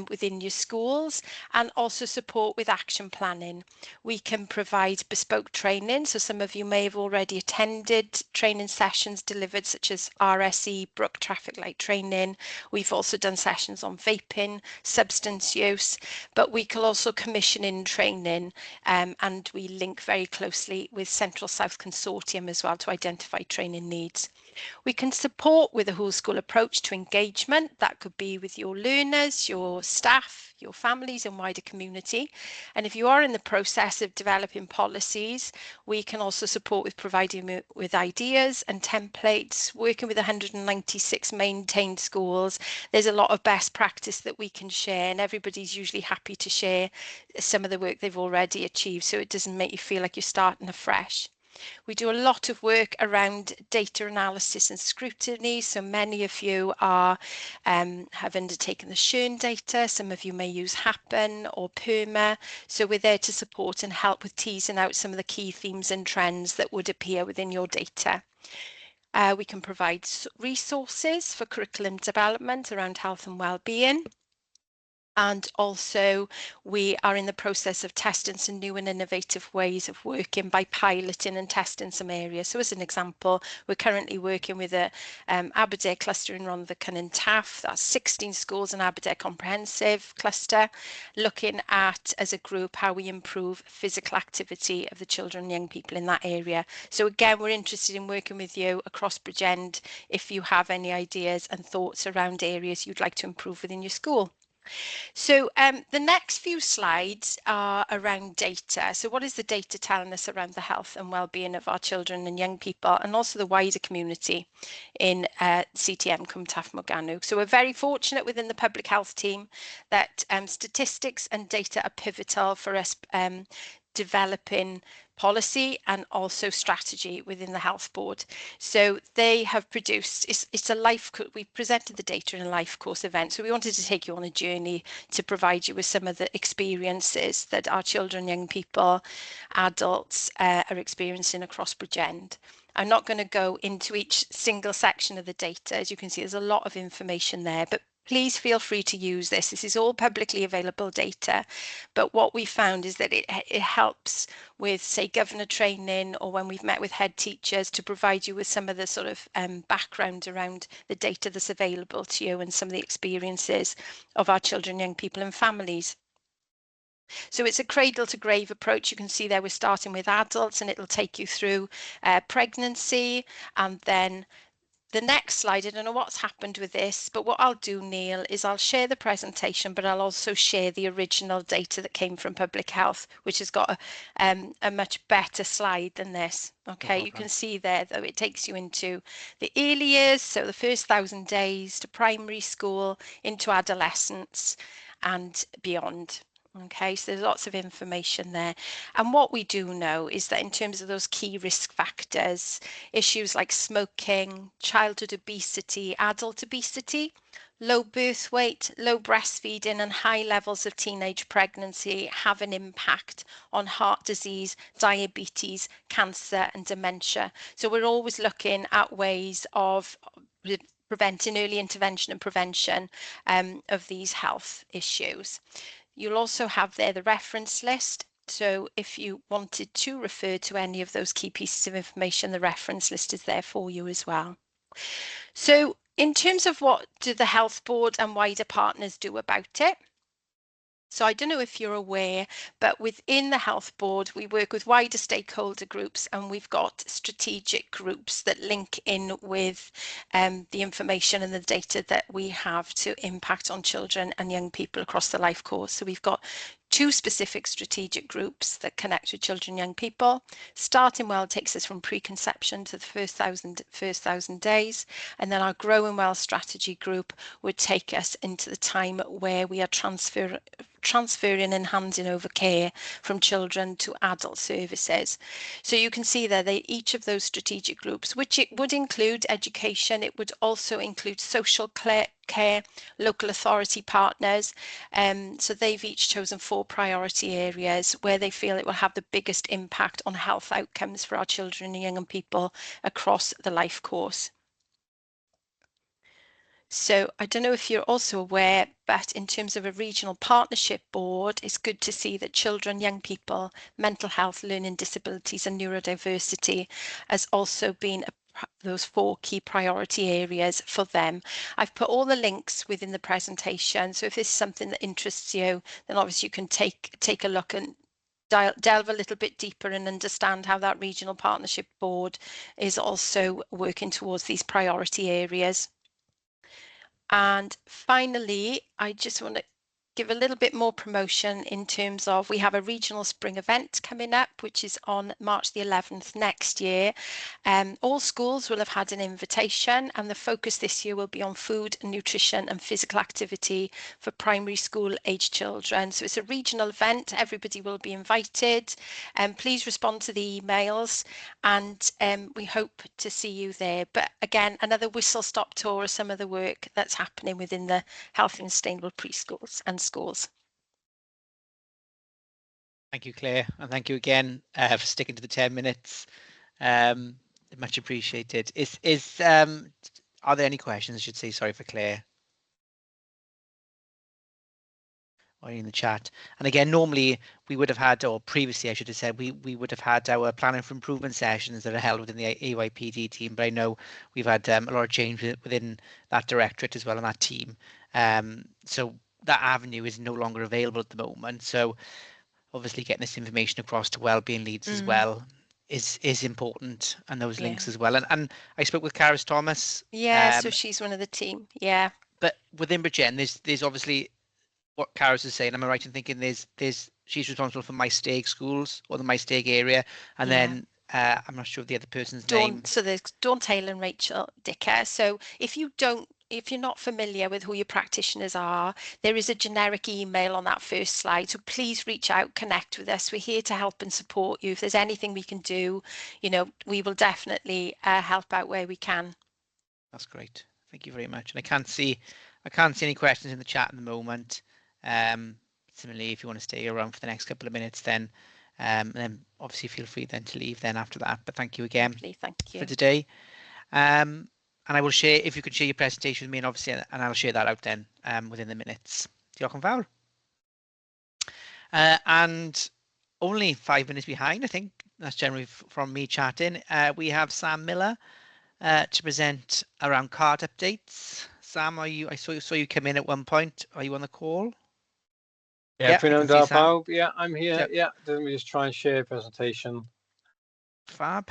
within your schools, and also support with action planning. We can provide bespoke training, so some of you may have already attended training sessions delivered, such as RSE, Brook traffic light training. We've also done sessions on vaping, substance use, but we can also commission in training, and we link very closely with Central South Consortium as well to identify training needs. We can support with a whole school approach to engagement. That could be with your learners, your staff, your families and wider community. And if you are in the process of developing policies, we can also support with providing with ideas and templates, working with 196 maintained schools. There's a lot of best practice that we can share, and everybody's usually happy to share some of the work they've already achieved, so it doesn't make you feel like you're starting afresh. We do a lot of work around data analysis and scrutiny. So many of you are have undertaken the Churn data. Some of you may use Happen or PERMA. So we're there to support and help with teasing out some of the key themes and trends that would appear within your data. We can provide resources for curriculum development around health and well-being. And also we are in the process of testing some new and innovative ways of working by piloting and testing some areas. So as an example, we're currently working with a Aberdare cluster in Rhondda and Taff. That's 16 schools in Aberdare Comprehensive Cluster, looking at, as a group, how we improve physical activity of the children and young people in that area. So again, we're interested in working with you across Bridgend if you have any ideas and thoughts around areas you'd like to improve within your school. So the next few slides are around data. So what is the data telling us around the health and well-being of our children and young people, and also the wider community in CTM Cwm Taff Morgannwg. So we're very fortunate within the public health team that statistics and data are pivotal for us developing policy and also strategy within the health board. So they have produced, it's a life, we presented the data in a life course event. So we wanted to take you on a journey to provide you with some of the experiences that our children, young people, adults are experiencing across Bridgend. I'm not going to go into each single section of the data. As you can see, there's a lot of information there, but please feel free to use this. This is all publicly available data, but what we found is that it helps with, say, governor training, or when we've met with head teachers, to provide you with some of the sort of background around the data that's available to you and some of the experiences of our children, young people and families. So it's a cradle to grave approach. You can see there we're starting with adults, and it'll take you through pregnancy, and then the next slide, I don't know what's happened with this, but what I'll do, Neil, is I'll share the presentation, but I'll also share the original data that came from Public Health, which has got a much better slide than this. Okay, you can see there, though, it takes you into the early years, so the first 1,000 days, to primary school, into adolescence and beyond. Okay, so there's lots of information there. And what we do know is that in terms of those key risk factors, issues like smoking, childhood obesity, adult obesity, low birth weight, low breastfeeding and high levels of teenage pregnancy have an impact on heart disease, diabetes, cancer and dementia. So we're always looking at ways of preventing, early intervention and prevention of these health issues. You'll also have there the reference list. So if you wanted to refer to any of those key pieces of information, the reference list is there for you as well. So in terms of what do the health board and wider partners do about it? So I don't know if you're aware, but within the health board, we work with wider stakeholder groups, and we've got strategic groups that link in with the information and the data that we have to impact on children and young people across the life course. So we've got 2 specific strategic groups that connect with children and young people. Starting Well takes us from preconception to the first 1,000 days, and then our Growing Well strategy group would take us into the time where we are transferring and handing over care from children to adult services. So you can see there, each of those strategic groups, which it would include education, it would also include social care, local authority partners. So they've each chosen 4 priority areas where they feel it will have the biggest impact on health outcomes for our children and young people across the life course. So I don't know if you're also aware, but in terms of a regional partnership board, it's good to see that children, young people, mental health, learning disabilities and neurodiversity has also been those 4 key priority areas for them. I've put all the links within the presentation. So if this is something that interests you, then obviously you can take a look and delve a little bit deeper and understand how that regional partnership board is also working towards these priority areas. And finally, I just want to give a little bit more promotion in terms of, we have a regional spring event coming up, which is on March the 11th next year. All schools will have had an invitation, and the focus this year will be on food, nutrition and physical activity for primary school aged children. So it's a regional event, everybody will be invited. Please respond to the emails, and we hope to see you there. But again, another whistle-stop tour of some of the work that's happening within the healthy and sustainable preschools and schools. Thank you, Claire, and thank you again for sticking to the 10 minutes. Much appreciated. Are there any questions? I should say, sorry, for Claire. Or in the chat. And again, normally we would have had, or previously I should have said, we would have had our planning for improvement sessions that are held within the AYPD team, but I know we've had a lot of change within that directorate as well, and that team. So that avenue is no longer available at the moment. So obviously getting this information across to wellbeing leads as well is important, and those links as well. And I spoke with Caris Thomas. Yeah, so she's one of the team. Yeah. But within Bridgen, there's obviously what Caris is saying. Am I right in thinking she's responsible for My Stag schools, or the My Stag area, and then I'm not sure of the other person's name. So there's Dawn Taylor and Rachel Dicker. So if you're not familiar with who your practitioners are, there is a generic email on that first slide. So please reach out, connect with us. We're here to help and support you. If there's anything we can do, we will definitely help out where we can. That's great. Thank you very much. And I can't see any questions in the chat at the moment. Similarly, if you want to stay around for the next couple of minutes, then obviously feel free then to leave then after that. But thank you again for today. And I will share, if you could share your presentation with me, and obviously, and I'll share that out then within the minutes. Diolch yn fawr. And only 5 minutes behind, I think that's generally from me chatting. We have Sam Miller to present around card updates. Sam, I saw you come in at one point. Are you on the call? Yeah, yeah, I'm here. Yeah, let me just try and share a presentation. Fab.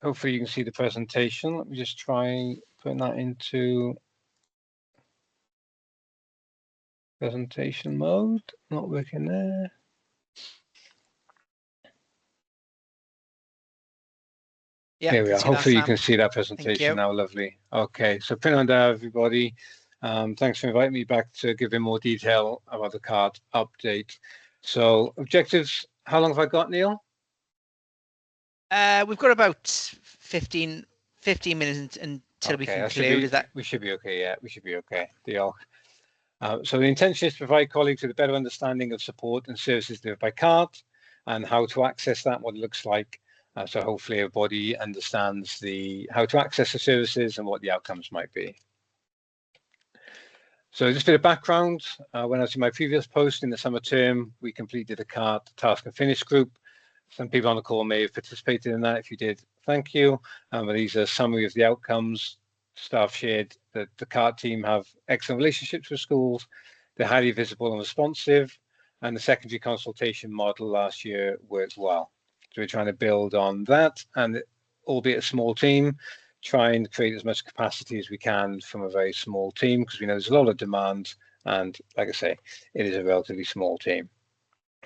Hopefully you can see the presentation. Let me just try putting that into presentation mode. Not working there. Yeah, there we are. Hopefully you can see that presentation now. Lovely. Okay, so pin on there, everybody. Thanks for inviting me back to give you more detail about the card update. So objectives, how long have I got, Neil? We've got about 15 minutes until we conclude. We should be okay. Yeah, we should be okay. Deal. So the intention is to provide colleagues with a better understanding of support and services delivered by card, and how to access that, what it looks like. So hopefully everybody understands how to access the services and what the outcomes might be. So just a bit of background. When I was in my previous post in the summer term, we completed a card task and finish group. Some people on the call may have participated in that. If you did, thank you. But these are a summary of the outcomes. Staff shared that the CART team have excellent relationships with schools. They're highly visible and responsive. And the secondary consultation model last year worked well. So we're trying to build on that, and albeit a small team, try and create as much capacity as we can from a very small team, because we know there's a lot of demand. And like I say, it is a relatively small team.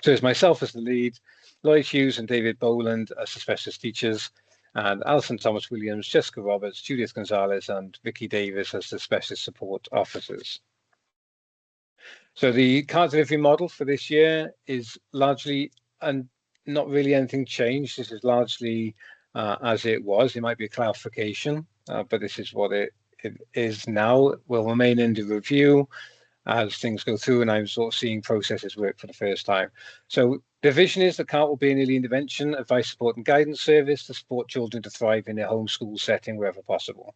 So it's myself as the lead, Lloyd Hughes and David Boland as the specialist teachers, and Alison Thomas Williams, Jessica Roberts, Judith Gonzalez, and Vicky Davis as the specialist support officers. So the card delivery model for this year is largely, and not really anything changed. This is largely as it was. It might be a clarification, but this is what it is now. It will remain under review as things go through, and I'm sort of seeing processes work for the first time. So the vision is the CART will be an early intervention, advice, support and guidance service to support children to thrive in their home school setting wherever possible.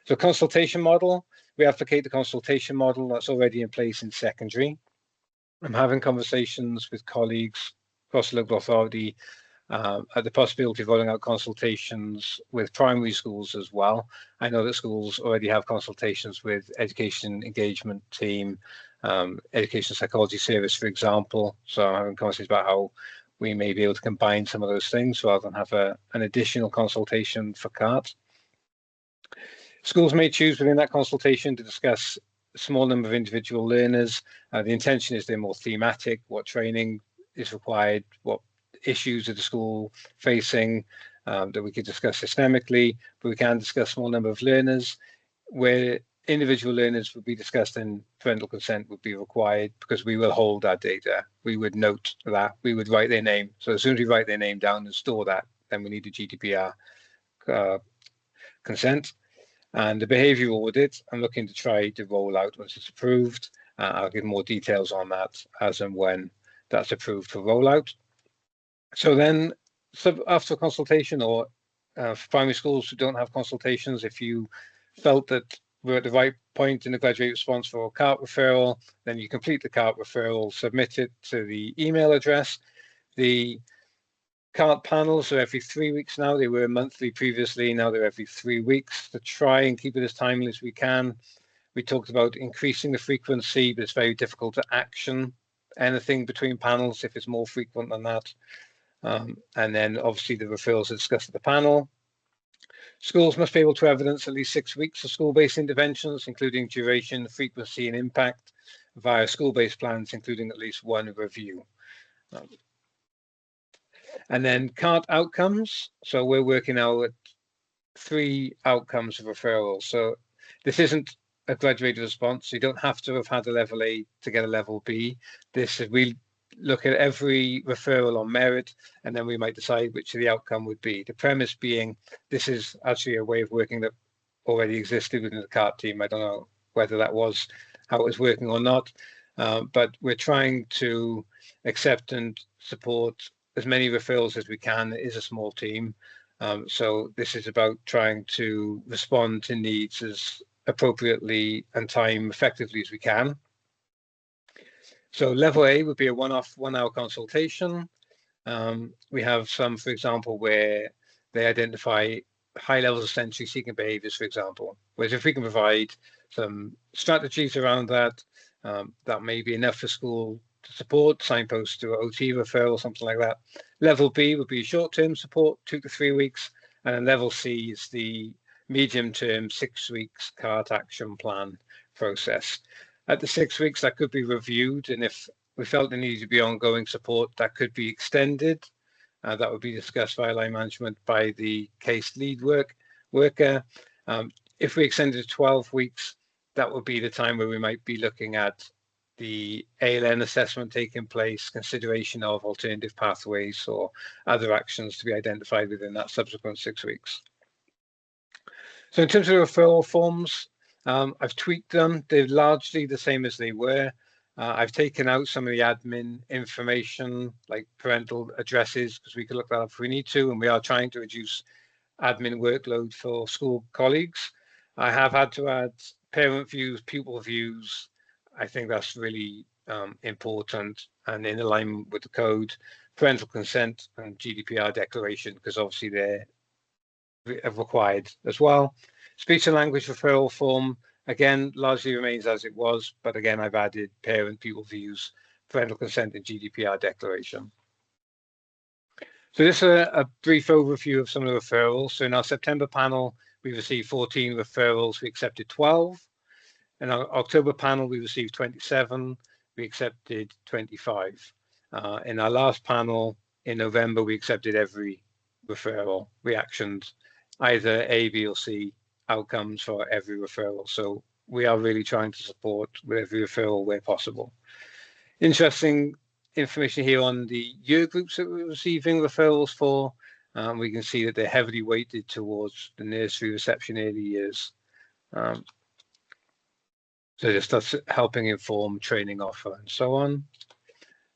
So consultation model, we advocate the consultation model that's already in place in secondary. I'm having conversations with colleagues across the local authority at the possibility of rolling out consultations with primary schools as well. I know that schools already have consultations with education engagement team, education psychology service, for example. So I'm having conversations about how we may be able to combine some of those things rather than have an additional consultation for CART. Schools may choose within that consultation to discuss a small number of individual learners. The intention is they're more thematic, what training is required, what issues of the school facing that we could discuss systemically, but we can discuss small number of learners where individual learners would be discussed and parental consent would be required, because we will hold that data. We would note that, we would write their name. So as soon as we write their name down and store that, then we need a GDPR consent. And the behavioural audit, I'm looking to try to roll out once it's approved. I'll give more details on that as and when that's approved for rollout. So then, after consultation, or for primary schools who don't have consultations, if you felt that we're at the right point in the graduate response for a CART referral, then you complete the CART referral, submit it to the email address. The CART panels are every 3 weeks now. They were monthly previously, now they're every 3 weeks, to try and keep it as timely as we can. We talked about increasing the frequency, but it's very difficult to action anything between panels if it's more frequent than that. And then obviously the referrals are discussed at the panel. Schools must be able to evidence at least 6 weeks of school-based interventions, including duration, frequency and impact, via school-based plans, including at least one review. And then CART outcomes. So we're working now at 3 outcomes of referrals. So this isn't a graduated response. You don't have to have had a level A to get a level B. This is, we look at every referral on merit, and then we might decide which of the outcome would be. The premise being, this is actually a way of working that already existed within the CART team. I don't know whether that was how it was working or not, but we're trying to accept and support as many referrals as we can. It is a small team. So this is about trying to respond to needs as appropriately and time effectively as we can. So level A would be a one-off 1 hour consultation. We have some, for example, where they identify high levels of sensory seeking behaviors, for example. Whereas if we can provide some strategies around that, that may be enough for school to support, signpost to an OT referral, something like that. Level B would be short-term support, 2 to 3 weeks. And then level C is the medium-term 6 weeks CART action plan process. At the 6 weeks, that could be reviewed, and if we felt there needed to be ongoing support, that could be extended. That would be discussed by line management by the case lead worker. If we extended to 12 weeks, that would be the time where we might be looking at the ALN assessment taking place, consideration of alternative pathways or other actions to be identified within that subsequent 6 weeks. So in terms of referral forms, I've tweaked them. They're largely the same as they were. I've taken out some of the admin information, like parental addresses, because we could look that up if we need to, and we are trying to reduce admin workload for school colleagues. I have had to add parent views, pupil views. I think that's really important and in alignment with the code, parental consent and GDPR declaration, because obviously they're required as well. Speech and language referral form, again, largely remains as it was, but again, I've added parent, pupil views, parental consent and GDPR declaration. So this is a brief overview of some of the referrals. So in our September panel, we received 14 referrals, we accepted 12. In our October panel, we received 27, we accepted 25. In our last panel in November, we accepted every referral reactions, either A, B, or C outcomes for every referral. So we are really trying to support with every referral where possible. Interesting information here on the year groups that we're receiving referrals for. We can see that they're heavily weighted towards the nursery, reception, early years. So just that's helping inform training offer and so on.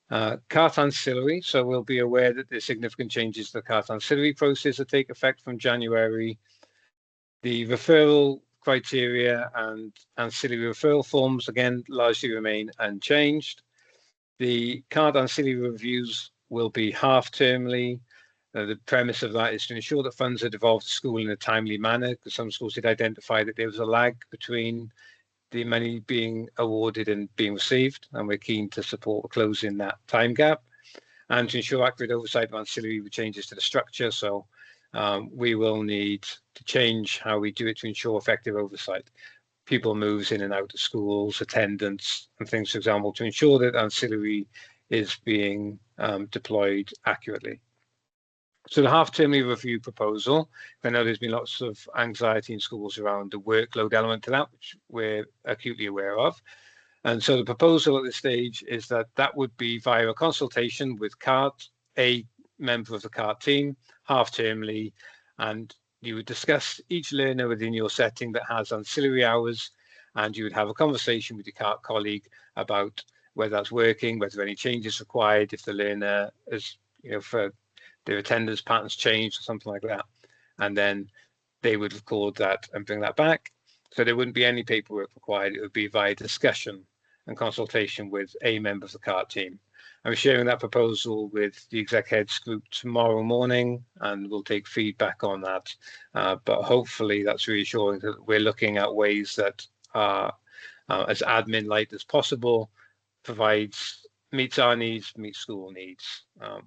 CART ancillary, so we'll be aware that there's significant changes to the CART ancillary process that take effect from January. The referral criteria and ancillary referral forms, again, largely remain unchanged. The CART ancillary reviews will be half-termly. The premise of that is to ensure that funds are devolved to school in a timely manner, because some schools did identify that there was a lag between the money being awarded and being received, and we're keen to support closing that time gap and to ensure accurate oversight of ancillary changes to the structure. So we will need to change how we do it to ensure effective oversight. Pupil moves in and out of schools, attendance and things, for example, to ensure that ancillary is being deployed accurately. So the half-termly review proposal, I know there's been lots of anxiety in schools around the workload element to that, which we're acutely aware of. And so the proposal at this stage is that that would be via a consultation with CART, a member of the CART team, half-termly, and you would discuss each learner within your setting that has ancillary hours, and you would have a conversation with your CART colleague about whether that's working, whether any changes required, if the learner is, for their attendance patterns changed or something like that. And then they would record that and bring that back. So there wouldn't be any paperwork required. It would be via discussion and consultation with a member of the CART team. I'm sharing that proposal with the exec heads group tomorrow morning, and we'll take feedback on that. But hopefully that's reassuring that we're looking at ways that are as admin light as possible, meets our needs, meets school needs,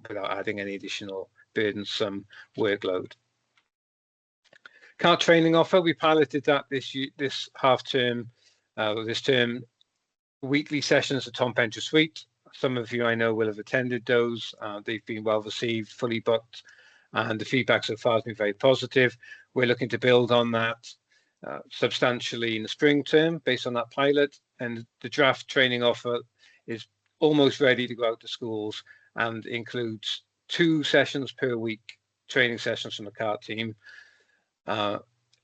without adding any additional burdensome workload. CART training offer, we piloted that this half term, this term, weekly sessions at Tom Pentra Suite. Some of you I know will have attended those. They've been well received, fully booked, and the feedback so far has been very positive. We're looking to build on that substantially in the spring term based on that pilot, and the draft training offer is almost ready to go out to schools and includes 2 sessions per week, training sessions from the CART team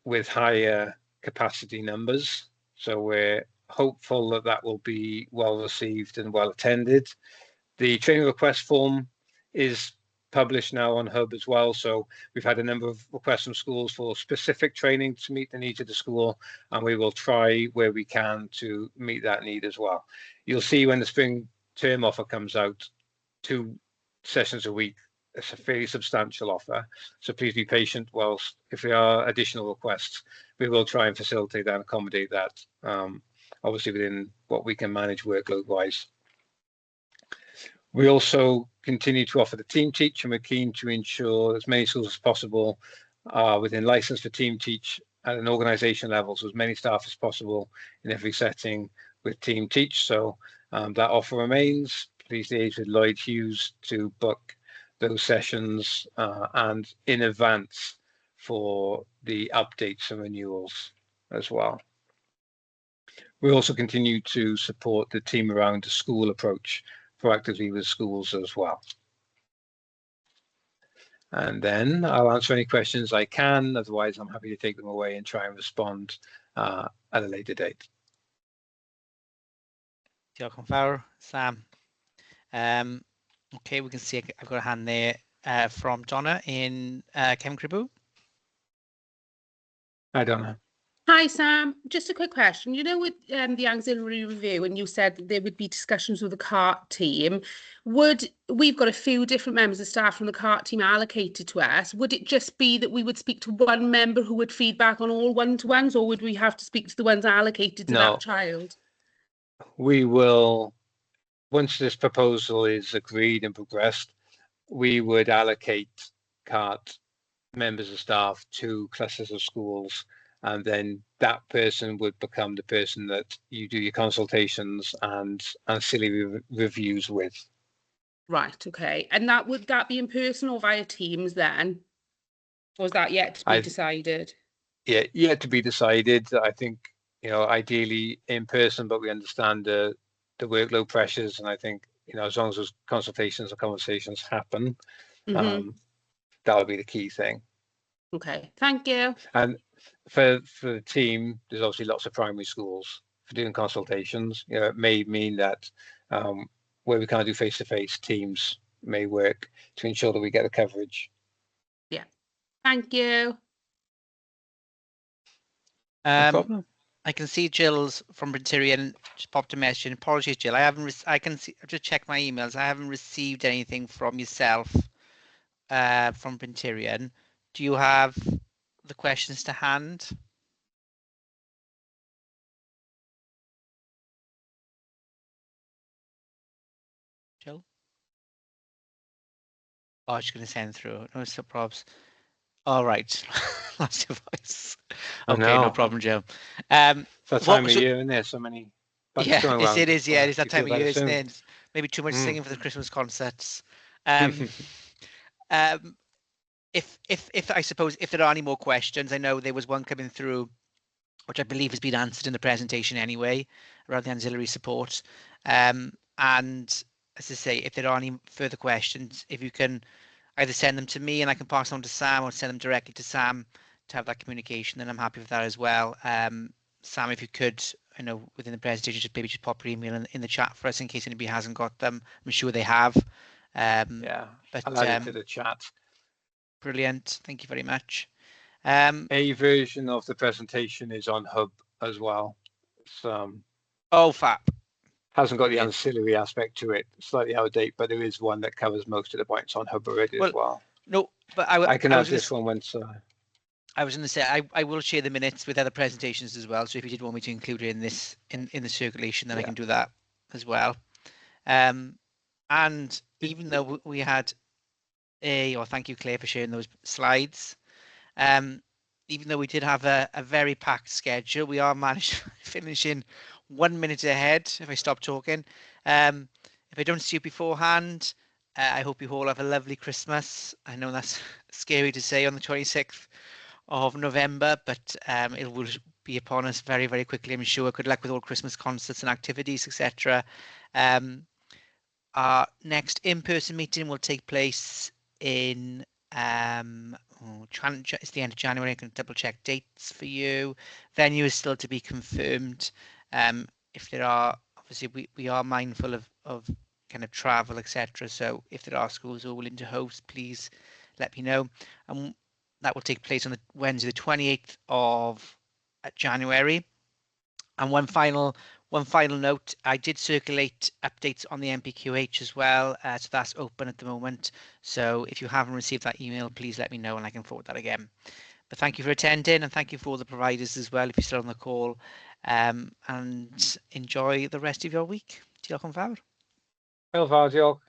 with higher capacity numbers. So we're hopeful that that will be well received and well attended. The training request form is published now on Hub as well. So we've had a number of requests from schools for specific training to meet the needs of the school, and we will try where we can to meet that need as well. You'll see when the spring term offer comes out, 2 sessions a week. It's a fairly substantial offer, so please be patient. Whilst if there are additional requests, we will try and facilitate that and accommodate that, obviously within what we can manage workload wise. We also continue to offer the Team Teach, and we're keen to ensure as many schools as possible are within license for Team Teach at an organisation level, so as many staff as possible in every setting with Team Teach. So that offer remains. Please liaise with Lloyd Hughes to book those sessions and in advance for the updates and renewals as well. We also continue to support the team around the school approach proactively with schools as well. And then I'll answer any questions I can, otherwise I'm happy to take them away and try and respond at a later date. Diolch yn fawr, Sam. Okay, we can see I've got a hand there from Donna in Cefn Cribw. Hi, Donna. Hi, Sam. Just a quick question. You know, with the auxiliary review, and you said that there would be discussions with the CART team, we've got a few different members of staff from the CART team allocated to us. Would it just be that we would speak to one member who would feedback on all one-to-ones, or would we have to speak to the ones allocated to that child? We will, once this proposal is agreed and progressed, we would allocate CART members of staff to clusters of schools, and then that person would become the person that you do your consultations and ancillary reviews with. Right, okay. And would that be in person or via Teams then? Or is that yet to be decided? Yeah, yet to be decided. I think, ideally in person, but we understand the workload pressures, and I think, as long as those consultations and conversations happen, that'll be the key thing. Okay, thank you. And for the team, there's obviously lots of primary schools for doing consultations. It may mean that where we can't do face-to-face, teams may work to ensure that we get the coverage. Yeah, thank you. No problem. I can see Jill's from Briterian just popped a message. Apologies, Jill. I haven't. I can see. I've just checked my emails. I haven't received anything from yourself from Briterian. Do you have the questions to hand? Jill? Oh, she's going to send through. No probs. All right. Lost your voice. Okay, no problem, Jill. It's that time of year, and there's so many. Yeah, it is. Yeah, it's that time of year, isn't it? Maybe too much singing for the Christmas concerts. If I suppose if there are any more questions, I know there was one coming through, which I believe has been answered in the presentation anyway, around the ancillary support. And as I say, if there are any further questions, if you can either send them to me and I can pass on to Sam, or send them directly to Sam to have that communication, then I'm happy with that as well. Sam, if you could, I know within the presentation, just pop your email in the chat for us in case anybody hasn't got them. I'm sure they have. Yeah, but I'll add it to the chat. Brilliant. Thank you very much. A version of the presentation is on Hub as well. Oh, fab. Hasn't got the ancillary aspect to it. Slightly out of date, but there is one that covers most of the points on Hub already as well. No, but I can add this one once. I was going to say I will share the minutes with other presentations as well. So if you did want me to include it in this in the circulation, then I can do that as well. And even though we had thank you, Claire, for sharing those slides. Even though we did have a very packed schedule, we are managed to finish in 1 minute ahead if I stop talking. If I don't see you beforehand, I hope you all have a lovely Christmas. I know that's scary to say on the 26th of November, but it will be upon us very, very quickly, I'm sure. Good luck with all Christmas concerts and activities, etc. Our next in-person meeting will take place in it's the end of January. I can double check dates for you. Venue is still to be confirmed. If there are, obviously we are mindful of kind of travel, etc. So if there are schools who are willing to host, please let me know. And that will take place on the Wednesday, the 28th of January. And one final note, I did circulate updates on the MPQH as well, so that's open at the moment. So if you haven't received that email, please let me know and I can forward that again. But thank you for attending, and thank you for all the providers as well if you're still on the call, and enjoy the rest of your week. Diolch yn fawr. Hwyl fawr, diolch.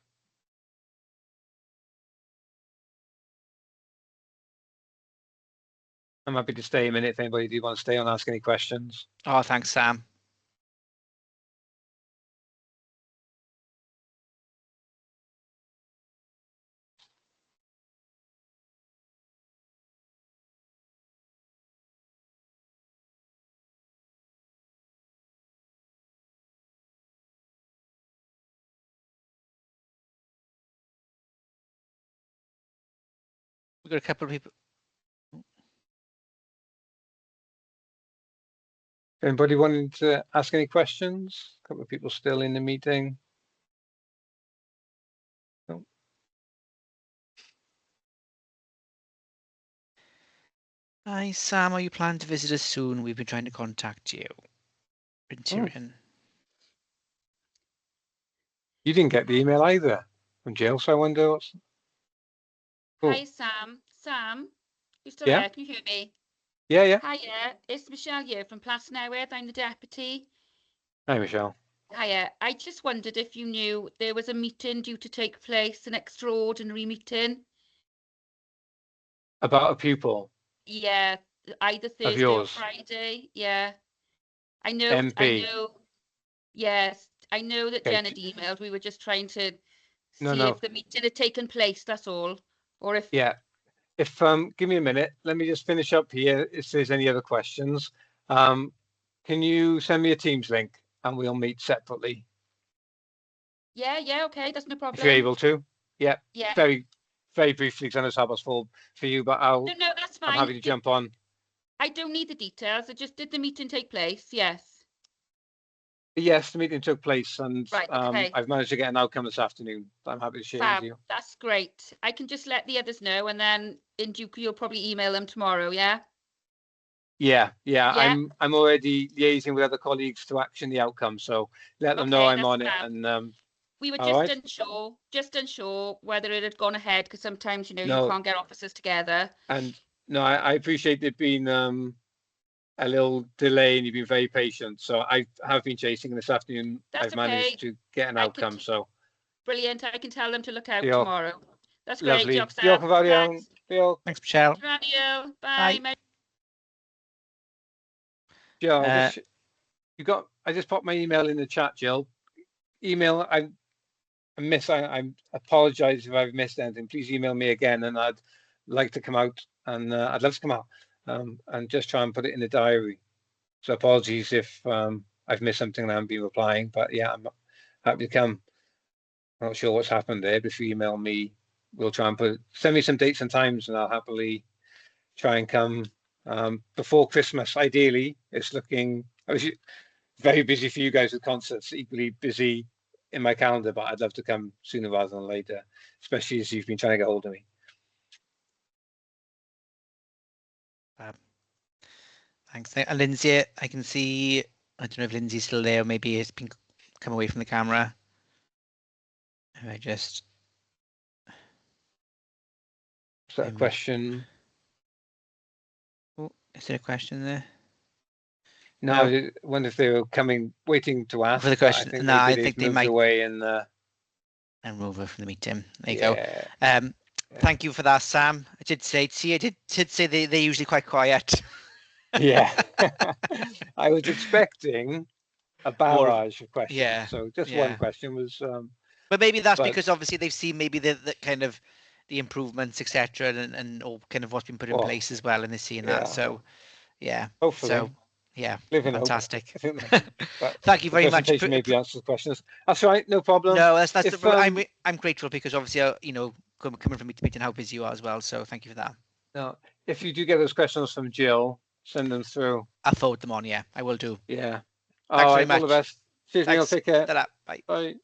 I'm happy to stay a minute if anybody do want to stay and ask any questions. Oh, thanks, Sam. We've got a couple of people. Anybody wanting to ask any questions? A couple of people still in the meeting. No. Hi, Sam. Are you planning to visit us soon? We've been trying to contact you. Tyrion. You didn't get the email either from Jill, so I wonder what's... Hi, Sam. Sam, you still Yeah? there? Can you hear me? Yeah. Hiya, it's Michelle here from Plasnewydd. I'm the deputy. Hi, Michelle. Hiya, I just wondered if you knew there was a meeting due to take place, an extraordinary meeting. About a pupil? Yeah, either Thursday or Friday. Yeah. I know. Yes, I know that Jen had emailed. We were just trying to see if the meeting had taken place, that's all. Or if... Yeah, if give me a minute, let me just finish up here. If there's any other questions, can you send me a Teams link and we'll meet separately? Yeah, okay, that's no problem. If you're able to. Yeah. Yeah. Very briefly, because I know it's 4:30 for you, but No, that's fine. I'm happy to jump on. I don't need the details. I just did the meeting take place. Yes. Yes, the meeting took place, and right, okay. I've managed to get an outcome this afternoon. I'm happy to share with you. That's great. I can just let the others know, and then you'll probably email them tomorrow. Yeah. Yeah. I'm already liaising with other colleagues to action the outcome, so let them know I'm on it. And we were just unsure whether it had gone ahead, because sometimes you can't get officers together. And no, I appreciate it being a little delay, and you've been very patient. So I have been chasing this afternoon. I've managed to get an outcome. So brilliant. I can tell them to look out tomorrow. That's great. Lovely. Diolch, Sam. Thanks, Michelle. Bye. Jill, I just popped my email in the chat, Jill. Email, I apologize if I've missed anything. Please email me again, and I'd like to come out, and I'd love to come out and just try and put it in the diary. So apologies if I've missed something and I haven't been replying, but yeah, I'm happy to come. I'm not sure what's happened there, but if you email me, we'll try and send me some dates and times, and I'll happily try and come before Christmas. Ideally, it's looking very busy for you guys with concerts, equally busy in my calendar, but I'd love to come sooner rather than later, especially as you've been trying to get hold of me. Thanks. And Lindsay, I can see, I don't know if Lindsay's still there, or maybe it's been come away from the camera. I just. Is that a question? Oh, is there a question there? No, I wonder if they were waiting to ask. For the question. I think they might away and move over from the meeting. There you go. Thank you for that, Sam. I did say they're usually quite quiet. Yeah. I was expecting a barrage of questions. Yeah. So just one question was. But maybe that's because obviously they've seen maybe the kind of the improvements, etc., and all kind of what's been put in place as well, and they're seeing that. So yeah. Hopefully. So yeah. Fantastic. Thank you very much. Maybe answer the questions. That's right. No problem. No, I'm grateful because obviously coming from meeting how busy you are as well. So thank you for that. No, if you do get those questions from Jill, send them through. I'll forward them on. Yeah, I will do. Yeah. Thanks very much. All the best. Cheers, Neil. Take care. Bye. Bye.